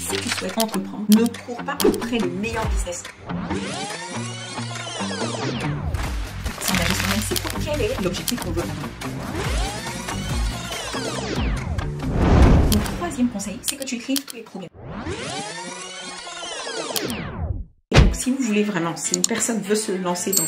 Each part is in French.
si tu souhaites entreprendre, ne cours pas après le meilleur business. S'engager soi-même, c'est pour quel est l'objectif qu'on veut atteindre. Mon troisième conseil, c'est que tu écrives tous les problèmes. Si vous voulez vraiment, si une personne veut se lancer dans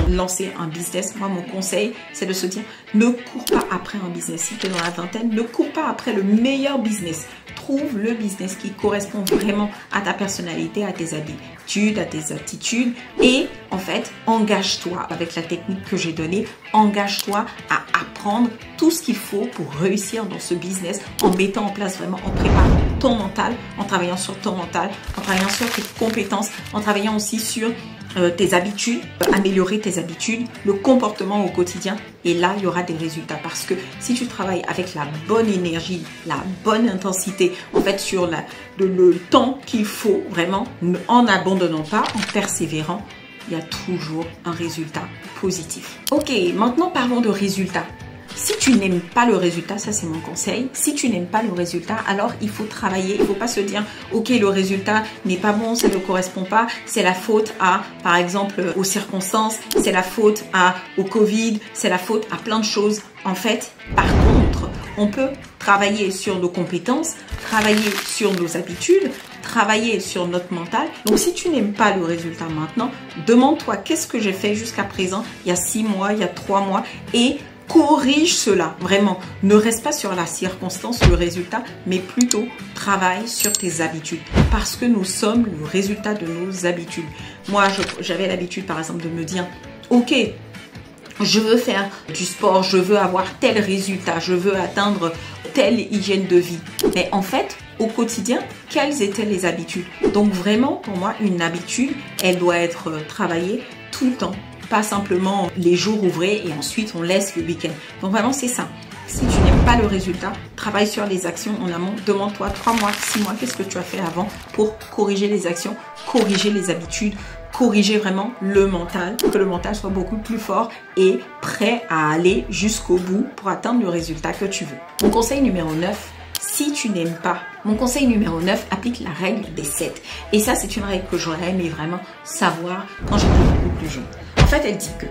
lancer un business, moi mon conseil c'est de se dire ne cours pas après un business. Si tu es dans la vingtaine, ne cours pas après le meilleur business. Trouve le business qui correspond vraiment à ta personnalité, à tes habitudes, à tes attitudes et en fait engage-toi avec la technique que j'ai donnée, engage-toi à apprendre tout ce qu'il faut pour réussir dans ce business en mettant en place vraiment, en préparant ton mental, en travaillant sur ton mental, en travaillant sur tes compétences, en travaillant aussi sur tes habitudes, améliorer tes habitudes, le comportement au quotidien et là il y aura des résultats parce que si tu travailles avec la bonne énergie, la bonne intensité, en fait sur le temps qu'il faut vraiment en n'abandonnant pas, en persévérant, il y a toujours un résultat positif. Ok, maintenant parlons de résultats. Si tu n'aimes pas le résultat, ça c'est mon conseil, si tu n'aimes pas le résultat, alors il faut travailler, il ne faut pas se dire ok le résultat n'est pas bon, ça ne correspond pas, c'est la faute à par exemple aux circonstances, c'est la faute au Covid, c'est la faute à plein de choses. En fait, par contre, on peut travailler sur nos compétences, travailler sur nos habitudes, travailler sur notre mental. Donc si tu n'aimes pas le résultat maintenant, demande-toi qu'est-ce que j'ai fait jusqu'à présent, il y a 6 mois, il y a 3 mois et corrige cela, vraiment. Ne reste pas sur la circonstance, le résultat, mais plutôt travaille sur tes habitudes. Parce que nous sommes le résultat de nos habitudes. Moi, j'avais l'habitude, par exemple, de me dire, ok, je veux faire du sport, je veux avoir tel résultat, je veux atteindre telle hygiène de vie. Mais en fait, au quotidien, quelles étaient les habitudes? Donc vraiment, pour moi, une habitude, elle doit être travaillée tout le temps. Pas simplement les jours ouvrés et ensuite on laisse le week-end. Donc vraiment c'est ça. Si tu n'aimes pas le résultat, travaille sur les actions en amont. Demande-toi 3 mois, 6 mois, qu'est-ce que tu as fait avant pour corriger les actions, corriger les habitudes, corriger vraiment le mental, que le mental soit beaucoup plus fort et prêt à aller jusqu'au bout pour atteindre le résultat que tu veux. Mon conseil numéro 9, si tu n'aimes pas, mon conseil numéro 9 applique la règle des 7. Et ça, c'est une règle que j'aurais aimé vraiment savoir quand j'étais beaucoup plus jeune. En fait, elle dit que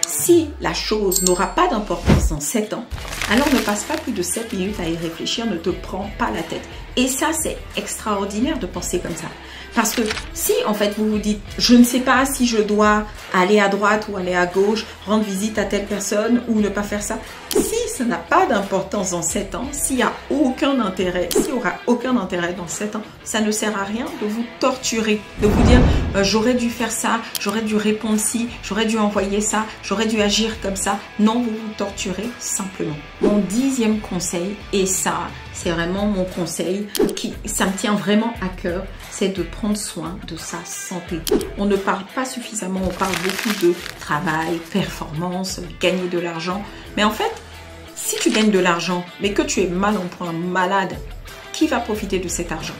si la chose n'aura pas d'importance dans 7 ans, alors ne passe pas plus de 7 minutes à y réfléchir, ne te prends pas la tête. Et ça, c'est extraordinaire de penser comme ça. Parce que si, en fait, vous vous dites, je ne sais pas si je dois aller à droite ou aller à gauche, rendre visite à telle personne ou ne pas faire ça. Si ça n'a pas d'importance dans 7 ans, s'il n'y a aucun intérêt, s'il n'y aura aucun intérêt dans 7 ans, ça ne sert à rien de vous torturer, de vous dire, j'aurais dû faire ça, j'aurais dû répondre ci, j'aurais dû envoyer ça, j'aurais dû agir comme ça. Non, vous vous torturez simplement. Mon 10e conseil, et ça, c'est vraiment mon conseil, ça me tient vraiment à cœur, c'est de prendre soin de sa santé. On ne parle pas suffisamment, on parle beaucoup de travail, performance, gagner de l'argent. Mais en fait, si tu gagnes de l'argent, mais que tu es mal en point, malade, qui va profiter de cet argent?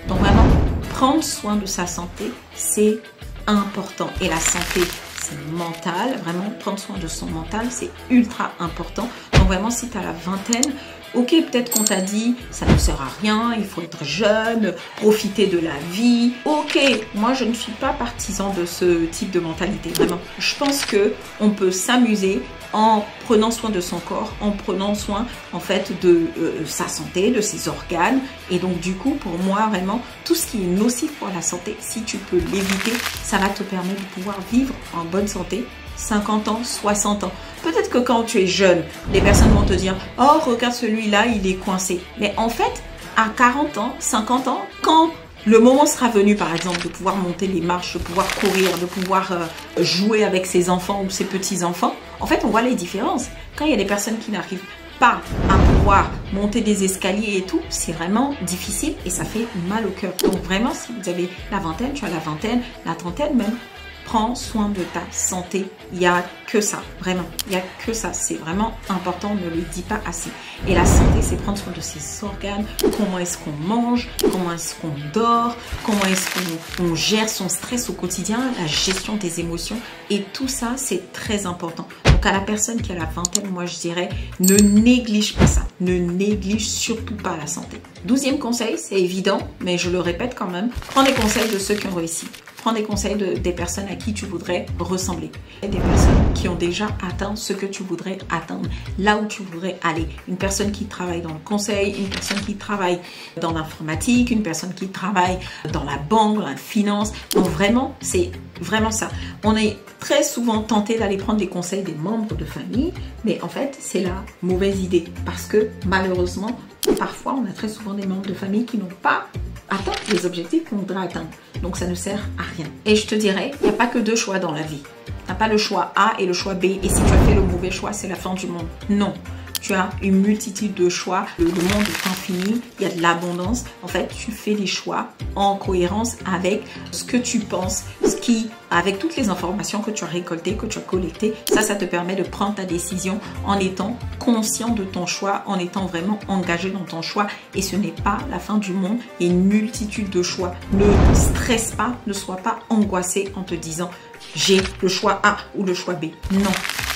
Donc vraiment, prendre soin de sa santé, c'est important. Et la santé, c'est mental. Vraiment, prendre soin de son mental, c'est ultra important. Donc vraiment, si tu as la vingtaine, ok, peut-être qu'on t'a dit, ça ne sert à rien, il faut être jeune, profiter de la vie. Ok, moi je ne suis pas partisan de ce type de mentalité, vraiment. Je pense qu'on peut s'amuser en prenant soin de son corps, en prenant soin en fait de sa santé, de ses organes. Et donc du coup, pour moi vraiment, tout ce qui est nocif pour la santé, si tu peux l'éviter, ça va te permettre de pouvoir vivre en bonne santé 50 ans, 60 ans. Peut-être que quand tu es jeune, les personnes vont te dire « Oh, regarde celui-là, il est coincé. » Mais en fait, à 40 ans, 50 ans, quand le moment sera venu, par exemple, de pouvoir monter les marches, de pouvoir courir, de pouvoir jouer avec ses enfants ou ses petits-enfants, en fait, on voit les différences. Quand il y a des personnes qui n'arrivent pas à pouvoir monter des escaliers et tout, c'est vraiment difficile et ça fait mal au cœur. Donc vraiment, si vous avez la vingtaine, tu as la vingtaine, la trentaine même, Prends soin de ta santé. Il n'y a que ça, vraiment. Il n'y a que ça. C'est vraiment important, ne le dis pas assez. Et la santé, c'est prendre soin de ses organes. Comment est-ce qu'on mange? Comment est-ce qu'on dort? Comment est-ce qu'on gère son stress au quotidien? La gestion des émotions. Et tout ça, c'est très important. Donc à la personne qui a la vingtaine, moi je dirais, ne néglige pas ça. Ne néglige surtout pas la santé. 12e conseil, c'est évident, mais je le répète quand même. Prends des conseils de ceux qui ont réussi. Prends des conseils des personnes à qui tu voudrais ressembler. Des personnes qui ont déjà atteint ce que tu voudrais atteindre, là où tu voudrais aller. Une personne qui travaille dans le conseil, une personne qui travaille dans l'informatique, une personne qui travaille dans la banque, dans la finance. Donc vraiment, c'est vraiment ça. On est très souvent tenté d'aller prendre des conseils des membres de famille, mais en fait, c'est la mauvaise idée. Parce que malheureusement, parfois, on a très souvent des membres de famille qui n'ont pas atteint les objectifs qu'on voudrait atteindre. Donc ça ne sert à rien. Et je te dirais, il n'y a pas que deux choix dans la vie. Tu n'as pas le choix A et le choix B. Et si tu as fait le mauvais choix, c'est la fin du monde. Non. Tu as une multitude de choix. Le monde est infini. Il y a de l'abondance. En fait, tu fais les choix en cohérence avec ce que tu penses, avec toutes les informations que tu as récoltées, que tu as collectées. Ça te permet de prendre ta décision en étant conscient de ton choix, en étant vraiment engagé dans ton choix. Et ce n'est pas la fin du monde. Il y a une multitude de choix. Ne stresse pas, ne sois pas angoissé en te disant j'ai le choix A ou le choix B. Non,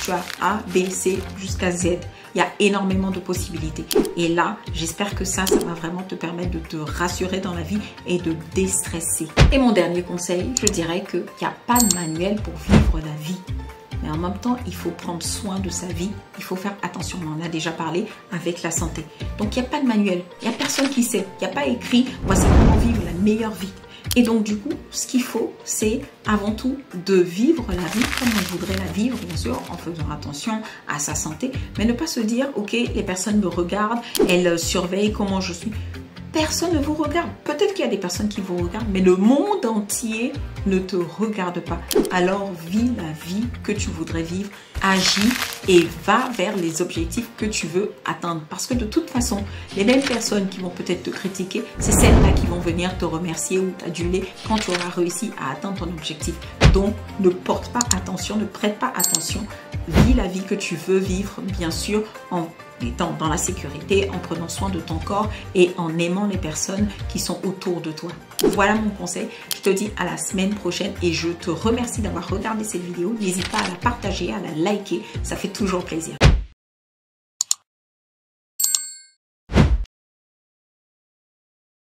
tu as A, B, C jusqu'à Z. Il y a énormément de possibilités. Et là, j'espère que ça va vraiment te permettre de te rassurer dans la vie et de déstresser. Et mon dernier conseil, je dirais qu'il n'y a pas de manuel pour vivre la vie. Mais en même temps, il faut prendre soin de sa vie. Il faut faire attention, on en a déjà parlé avec la santé. Donc, il n'y a pas de manuel. Il n'y a personne qui sait. Il n'y a pas écrit « Voici comment vivre la meilleure vie ». Et donc, du coup, ce qu'il faut, c'est avant tout de vivre la vie comme on voudrait la vivre, bien sûr, en faisant attention à sa santé. Mais ne pas se dire, ok, les personnes me regardent, elles surveillent comment je suis. Personne ne vous regarde. Peut-être qu'il y a des personnes qui vous regardent, mais le monde entier ne te regarde pas. Alors, vis la vie que tu voudrais vivre, agis et va vers les objectifs que tu veux atteindre. Parce que de toute façon, les mêmes personnes qui vont peut-être te critiquer, c'est celles-là qui vont venir te remercier ou t'aduler quand tu auras réussi à atteindre ton objectif. Donc, ne porte pas attention, ne prête pas attention. Vis la vie que tu veux vivre, bien sûr, en étant dans la sécurité, en prenant soin de ton corps et en aimant les personnes qui sont autour de toi. Voilà mon conseil. Je te dis à la semaine prochaine et je te remercie d'avoir regardé cette vidéo. N'hésite pas à la partager, à la liker. Ça fait toujours plaisir.